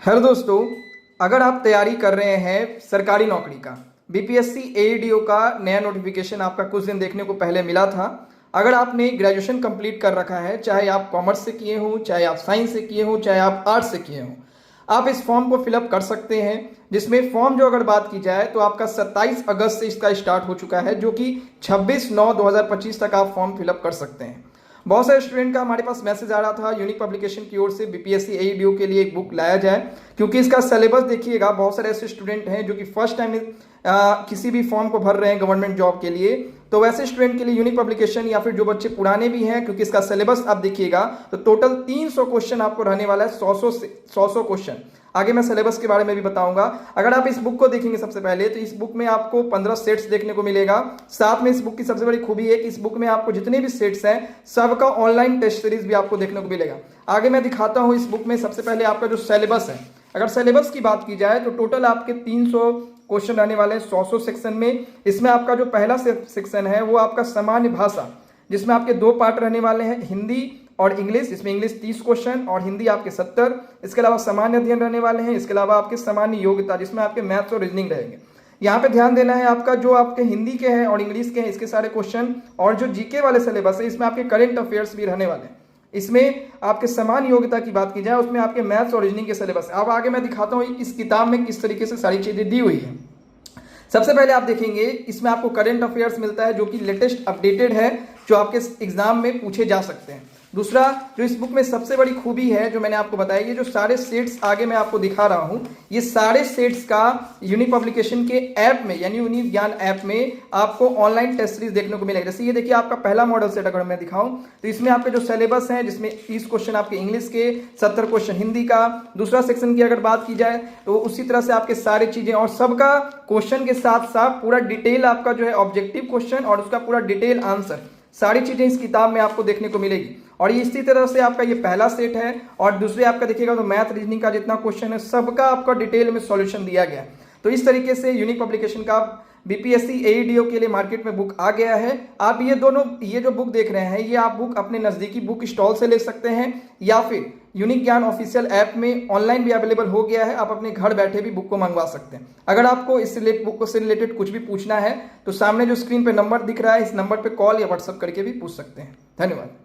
Hello दोस्तों, अगर आप तैयारी कर रहे हैं सरकारी नौकरी का, बीपीएससी एईडीओ का नया नोटिफिकेशन आपका कुछ दिन देखने को पहले मिला था। अगर आपने ग्रेजुएशन कंप्लीट कर रखा है, चाहे आप कॉमर्स से किए हों, चाहे आप साइंस से किए हों, चाहे आप आर्ट्स से किए हों, आप इस फॉर्म को फिलअप कर सकते हैं। जिसमें फॉर्म जो अगर बात की जाए तो आपका 27 अगस्त से इसका स्टार्ट हो चुका है, जो कि 26/9/2025 तक आप फॉर्म फिलअप कर सकते हैं। बहुत सारे स्टूडेंट का हमारे पास मैसेज आ रहा था यूनिक पब्लिकेशन की ओर से बीपीएससी एईडीओ के लिए एक बुक लाया जाए, क्योंकि इसका सिलेबस देखिएगा। बहुत सारे ऐसे स्टूडेंट हैं जो कि फर्स्ट टाइम किसी भी फॉर्म को भर रहे हैं गवर्नमेंट जॉब के लिए, तो वैसे स्टूडेंट के लिए यूनिक पब्लिकेशन, या फिर जो बच्चे पुराने भी हैं, क्योंकि इसका सिलेबस आप देखिएगा तो टोटल 300 क्वेश्चन आपको रहने वाला है। 100 क्वेश्चन। आगे मैं सिलेबस के बारे में भी बताऊंगा। अगर आप इस बुक को देखेंगे सबसे पहले, तो इस बुक में आपको 15 सेट्स देखने को मिलेगा। साथ में इस बुक की सबसे बड़ी खूबी है कि इस बुक में आपको जितने भी सेट्स हैं सबका ऑनलाइन टेस्ट सीरीज भी आपको देखने को मिलेगा। आगे मैं दिखाता हूं इस बुक में सबसे पहले आपका जो सिलेबस है। अगर सिलेबस की बात की जाए तो टोटल आपके 300 क्वेश्चन रहने वाले हैं 100 सेक्शन में। इसमें आपका जो पहला सेक्शन है वो आपका सामान्य भाषा, जिसमें आपके 2 पार्ट रहने वाले हैं, हिंदी और इंग्लिश। इसमें इंग्लिश 30 क्वेश्चन और हिंदी आपके 70। इसके अलावा सामान्य अध्ययन रहने वाले हैं। इसके अलावा आपके सामान्य योग्यता, जिसमें आपके मैथ्स और रीजनिंग रहेंगे। यहाँ पे ध्यान देना है आपका जो आपके हिंदी के हैं और इंग्लिश के हैं, इसके सारे क्वेश्चन, और जो जीके वाले सिलेबस है इसमें आपके करेंट अफेयर्स भी रहने वाले हैं। इसमें आपके सामान्य योग्यता की बात की जाए उसमें आपके मैथ्स और रीजनिंग के सिलेबस। अब आगे मैं दिखाता हूँ इस किताब में किस तरीके से सारी चीजें दी हुई है। सबसे पहले आप देखेंगे इसमें आपको करंट अफेयर्स मिलता है, जो कि लेटेस्ट अपडेटेड है, जो आपके एग्जाम में पूछे जा सकते हैं। दूसरा, जो इस बुक में सबसे बड़ी खूबी है जो मैंने आपको बताया, ये जो सारे सेट्स आगे मैं आपको दिखा रहा हूं, ये सारे सेट्स का यूनिक पब्लिकेशन के ऐप में, यानी यूनिक ज्ञान ऐप में आपको ऑनलाइन टेस्ट सीरीज देखने को मिलेगा। जैसे ये देखिए आपका पहला मॉडल सेट अगर मैं दिखाऊं तो इसमें आपके जो सिलेबस है, जिसमें 30 क्वेश्चन आपके इंग्लिश के, 70 क्वेश्चन हिंदी का। दूसरा सेक्शन की अगर बात की जाए तो उसी तरह से आपके सारी चीजें, और सबका क्वेश्चन के साथ साथ पूरा डिटेल आपका जो है ऑब्जेक्टिव क्वेश्चन और उसका पूरा डिटेल आंसर, सारी चीजें इस किताब में आपको देखने को मिलेगी। और ये इसी तरह से आपका ये पहला सेट है, और दूसरे आपका देखिएगा तो मैथ रीजनिंग का जितना क्वेश्चन है सबका आपका डिटेल में सॉल्यूशन दिया गया है। तो इस तरीके से यूनिक पब्लिकेशन का बीपीएससी एईडीओ के लिए मार्केट में बुक आ गया है। आप ये जो बुक देख रहे हैं, ये आप बुक अपने नजदीकी बुक स्टॉल से ले सकते हैं, या फिर यूनिक ज्ञान ऑफिशियल ऐप में ऑनलाइन भी अवेलेबल हो गया है। आप अपने घर बैठे भी बुक को मंगवा सकते हैं। अगर आपको इस बुक से रिलेटेड कुछ भी पूछना है तो सामने जो स्क्रीन पे नंबर दिख रहा है, इस नंबर पे कॉल या व्हाट्सएप करके भी पूछ सकते हैं। धन्यवाद।